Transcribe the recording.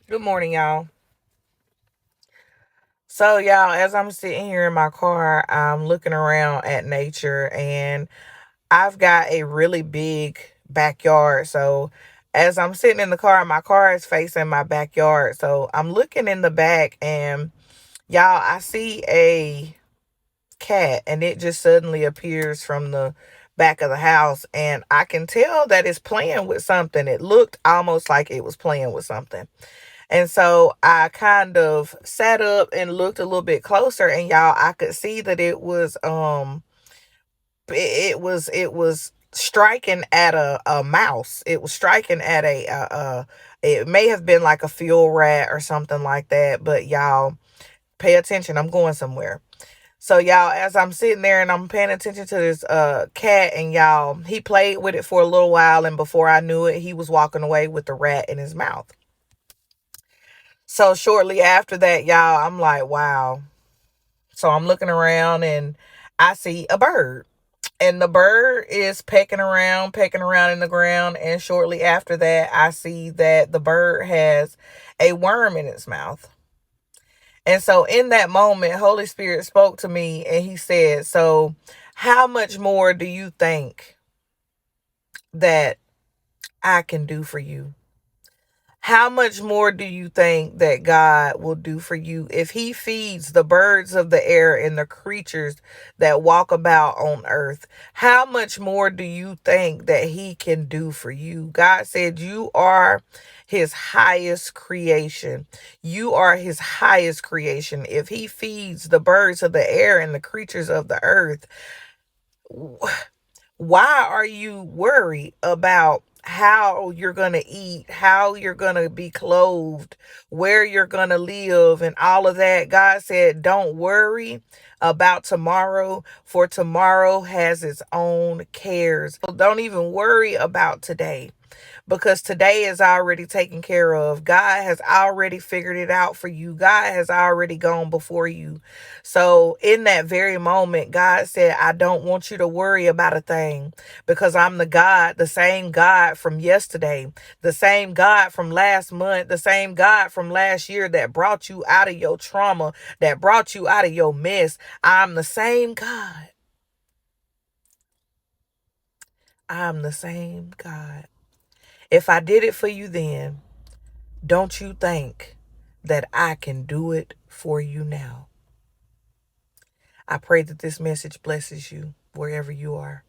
Good morning, y'all. So, y'all, as I'm sitting here in my car, I'm looking around at nature and I've got a really big backyard. So, as I'm sitting in the car, my car is facing my backyard. So, I'm looking in the back and y'all, I see a cat and it just suddenly appears from the back of the house and I can tell that it's playing with something. It looked almost like it was playing with something. And so I kind of sat up and looked a little bit closer and y'all I could see that it was striking at a mouse. It was striking at it may have been like a field rat or something like that, but y'all pay attention. I'm going somewhere. So y'all, as I'm sitting there and I'm paying attention to this cat and y'all, he played with it for a little while and before I knew it, he was walking away with the rat in his mouth. So shortly after that, y'all, I'm like, wow. So I'm looking around and I see a bird. And the bird is pecking around in the ground. And shortly after that, I see that the bird has a worm in its mouth. And so in that moment, Holy Spirit spoke to me and he said, so how much more do you think that I can do for you? How much more do you think that God will do for you if he feeds the birds of the air and the creatures that walk about on earth? How much more do you think that he can do for you? God said you are his highest creation. You are his highest creation. If he feeds the birds of the air and the creatures of the earth, why are you worried about how you're going to eat, how you're going to be clothed, where you're going to live, and all of that? God said, don't worry about tomorrow, for tomorrow has its own cares. So don't even worry about today because today is already taken care of. God has already figured it out for you. God has already gone before you. So in that very moment, God said, I don't want you to worry about a thing because I'm the God, the same God from yesterday, the same God from last month, the same God from last year that brought you out of your trauma, that brought you out of your mess. I'm the same God. I'm the same God. If I did it for you then, don't you think that I can do it for you now? I pray that this message blesses you wherever you are.